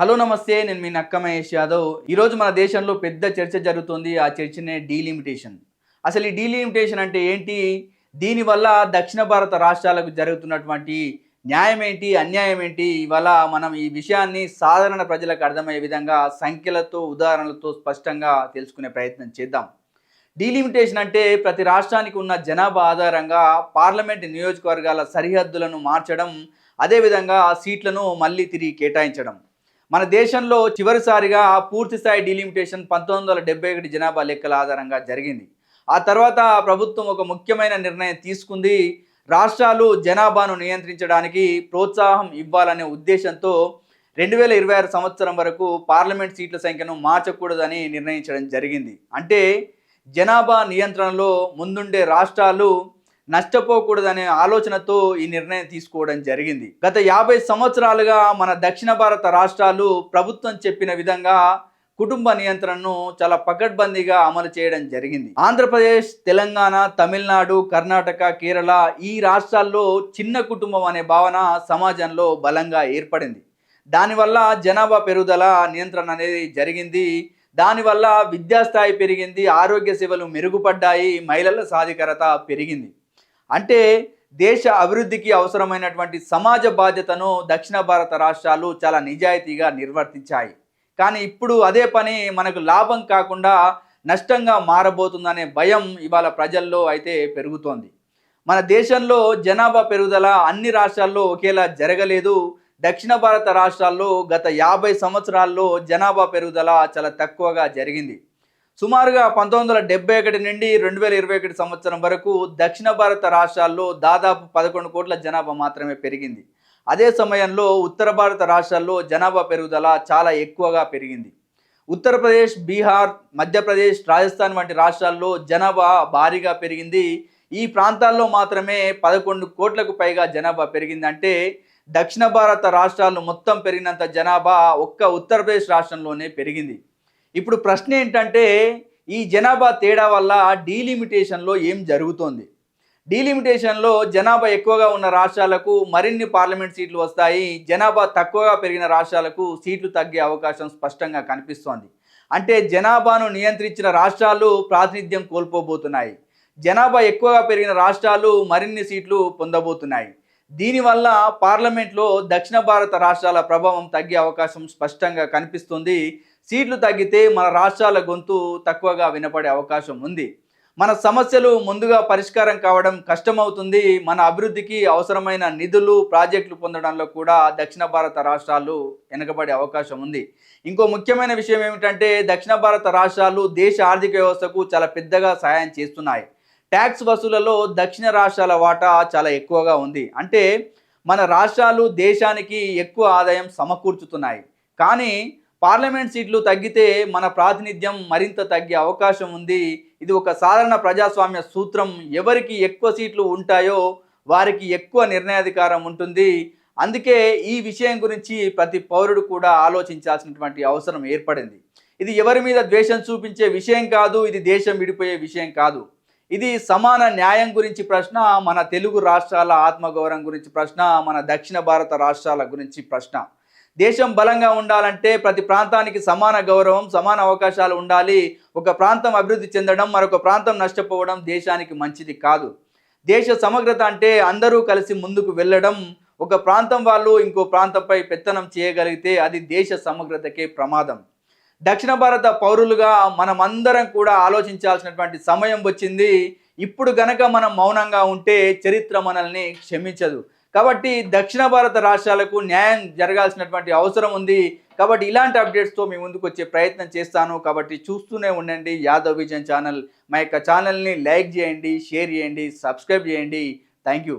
Hello నమస్తే, నేను మీ నక్క మహేష్ యాదవ్. ఈరోజు మన దేశంలో పెద్ద చర్చ జరుగుతుంది. ఆ చర్చనే డీలిమిటేషన్. అసలు ఈ డీలిమిటేషన్ అంటే ఏంటి? దీనివల్ల దక్షిణ భారత రాష్ట్రాలకు జరుగుతున్నటువంటి న్యాయం ఏంటి, అన్యాయం ఏంటి? ఇవాళ మనం ఈ విషయాన్ని సాధారణ ప్రజలకు అర్థమయ్యే విధంగా సంఖ్యలతో, ఉదాహరణలతో స్పష్టంగా తెలుసుకునే ప్రయత్నం చేద్దాం. డీలిమిటేషన్ అంటే ప్రతి రాష్ట్రానికి ఉన్న జనాభా ఆధారంగా పార్లమెంట్ నియోజకవర్గాల సరిహద్దులను మార్చడం, అదేవిధంగా ఆ సీట్లను మళ్ళీ తిరిగి కేటాయించడం. మన దేశంలో చివరిసారిగా పూర్తిస్థాయి డీలిమిటేషన్ 1971 జనాభా లెక్కల ఆధారంగా జరిగింది. ఆ తర్వాత ప్రభుత్వం ఒక ముఖ్యమైన నిర్ణయం తీసుకుంది. రాష్ట్రాలు జనాభాను నియంత్రించడానికి ప్రోత్సాహం ఇవ్వాలనే ఉద్దేశంతో 2026 సంవత్సరం వరకు పార్లమెంట్ సీట్ల సంఖ్యను మార్చకూడదని నిర్ణయించడం జరిగింది. అంటే జనాభా నియంత్రణలో ముందుండే రాష్ట్రాలు నష్టపోకూడదనే ఆలోచనతో ఈ నిర్ణయం తీసుకోవడం జరిగింది. గత 50 సంవత్సరాలుగా మన దక్షిణ భారత రాష్ట్రాలు ప్రభుత్వం చెప్పిన విధంగా కుటుంబ నియంత్రణను చాలా పకడ్బందీగా అమలు చేయడం జరిగింది. ఆంధ్రప్రదేశ్, తెలంగాణ, తమిళనాడు, కర్ణాటక, కేరళ ఈ రాష్ట్రాల్లో చిన్న కుటుంబం అనే భావన సమాజంలో బలంగా ఏర్పడింది. దానివల్ల జనాభా పెరుగుదల నియంత్రణ అనేది జరిగింది. దానివల్ల విద్యాస్థాయి పెరిగింది, ఆరోగ్య సేవలు మెరుగుపడ్డాయి, మహిళల సాధికారత పెరిగింది. అంటే దేశ అభివృద్ధికి అవసరమైనటువంటి సమాజ బాధ్యతను దక్షిణ భారత రాష్ట్రాలు చాలా నిజాయితీగా నిర్వర్తించాయి. కానీ ఇప్పుడు అదే పని మనకు లాభం కాకుండా నష్టంగా మారబోతుందనే భయం ఇవాళ ప్రజల్లో అయితే పెరుగుతోంది. మన దేశంలో జనాభా పెరుగుదల అన్ని రాష్ట్రాల్లో ఒకేలా జరగలేదు. దక్షిణ భారత రాష్ట్రాల్లో గత 50 సంవత్సరాల్లో జనాభా పెరుగుదల చాలా తక్కువగా జరిగింది. సుమారుగా 1971 నుండి 2021 సంవత్సరం వరకు దక్షిణ భారత రాష్ట్రాల్లో దాదాపు 11 కోట్ల జనాభా మాత్రమే పెరిగింది. అదే సమయంలో ఉత్తర భారత రాష్ట్రాల్లో జనాభా పెరుగుదల చాలా ఎక్కువగా పెరిగింది. ఉత్తరప్రదేశ్, బీహార్, మధ్యప్రదేశ్, రాజస్థాన్ వంటి రాష్ట్రాల్లో జనాభా భారీగా పెరిగింది. ఈ ప్రాంతాల్లో మాత్రమే 11 కోట్లకు పైగా జనాభా పెరిగింది. అంటే దక్షిణ భారత రాష్ట్రాలు మొత్తం పెరిగినంత జనాభా ఒక్క ఉత్తరప్రదేశ్ రాష్ట్రంలోనే పెరిగింది. ఇప్పుడు ప్రశ్న ఏంటంటే ఈ జనాభా తేడా వల్ల డీలిమిటేషన్లో ఏం జరుగుతోంది? డీలిమిటేషన్లో జనాభా ఎక్కువగా ఉన్న రాష్ట్రాలకు మరిన్ని పార్లమెంట్ సీట్లు వస్తాయి. జనాభా తక్కువగా పెరిగిన రాష్ట్రాలకు సీట్లు తగ్గే అవకాశం స్పష్టంగా కనిపిస్తోంది. అంటే జనాభాను నియంత్రించిన రాష్ట్రాలు ప్రాతినిధ్యం కోల్పోబోతున్నాయి. జనాభా ఎక్కువగా పెరిగిన రాష్ట్రాలు మరిన్ని సీట్లు పొందబోతున్నాయి. దీనివల్ల పార్లమెంట్లో దక్షిణ భారత రాష్ట్రాల ప్రభావం తగ్గే అవకాశం స్పష్టంగా కనిపిస్తుంది. సీట్లు తగ్గితే మన రాష్ట్రాల గొంతు తక్కువగా వినపడే అవకాశం ఉంది. మన సమస్యలు ముందుగా పరిష్కారం కావడం కష్టమవుతుంది. మన అభివృద్ధికి అవసరమైన నిధులు, ప్రాజెక్టులు పొందడంలో కూడా దక్షిణ భారత రాష్ట్రాలు వెనకబడే అవకాశం ఉంది. ఇంకో ముఖ్యమైన విషయం ఏమిటంటే దక్షిణ భారత రాష్ట్రాలు దేశ ఆర్థిక వ్యవస్థకు చాలా పెద్దగా సహాయం చేస్తున్నాయి. ట్యాక్స్ వసూళ్లలో దక్షిణ రాష్ట్రాల వాటా చాలా ఎక్కువగా ఉంది. అంటే మన రాష్ట్రాలు దేశానికి ఎక్కువ ఆదాయం సమకూర్చుతున్నాయి. కానీ పార్లమెంట్ సీట్లు తగ్గితే మన ప్రాతినిధ్యం మరింత తగ్గే అవకాశం ఉంది. ఇది ఒక సాధారణ ప్రజాస్వామ్య సూత్రం. ఎవరికి ఎక్కువ సీట్లు ఉంటాయో వారికి ఎక్కువ నిర్ణయాధికారం ఉంటుంది. అందుకే ఈ విషయం గురించి ప్రతి పౌరుడు కూడా ఆలోచించాల్సినటువంటి అవసరం ఏర్పడింది. ఇది ఎవరి మీద ద్వేషం చూపించే విషయం కాదు. ఇది దేశం విడిపోయే విషయం కాదు. ఇది సమాన న్యాయం గురించి ప్రశ్న, మన తెలుగు రాష్ట్రాల ఆత్మగౌరవం గురించి ప్రశ్న, మన దక్షిణ భారత రాష్ట్రాల గురించి ప్రశ్న. దేశం బలంగా ఉండాలంటే ప్రతి ప్రాంతానికి సమాన గౌరవం, సమాన అవకాశాలు ఉండాలి. ఒక ప్రాంతం అభివృద్ధి చెందడం, మరొక ప్రాంతం నష్టపోవడం దేశానికి మంచిది కాదు. దేశ సమగ్రత అంటే అందరూ కలిసి ముందుకు వెళ్ళడం. ఒక ప్రాంతం వాళ్ళు ఇంకో ప్రాంతంపై పెత్తనం చేయగలిగితే అది దేశ సమగ్రతకే ప్రమాదం. దక్షిణ భారత పౌరులుగా మనమందరం కూడా ఆలోచించాల్సినటువంటి సమయం వచ్చింది. ఇప్పుడు గనక మనం మౌనంగా ఉంటే చరిత్ర మనల్ని క్షమించదు. కాబట్టి దక్షిణ భారత రాష్ట్రాలకు న్యాయం జరగాల్సినటువంటి అవసరం ఉంది. కాబట్టి ఇలాంటి అప్డేట్స్తో మీ ముందుకు వచ్చే ప్రయత్నం చేస్తాను. కాబట్టి చూస్తూనే ఉండండి యాదవ్ విజన్ ఛానల్. మా యొక్క ఛానల్ని లైక్ చేయండి, షేర్ చేయండి, సబ్స్క్రైబ్ చేయండి. Thank you.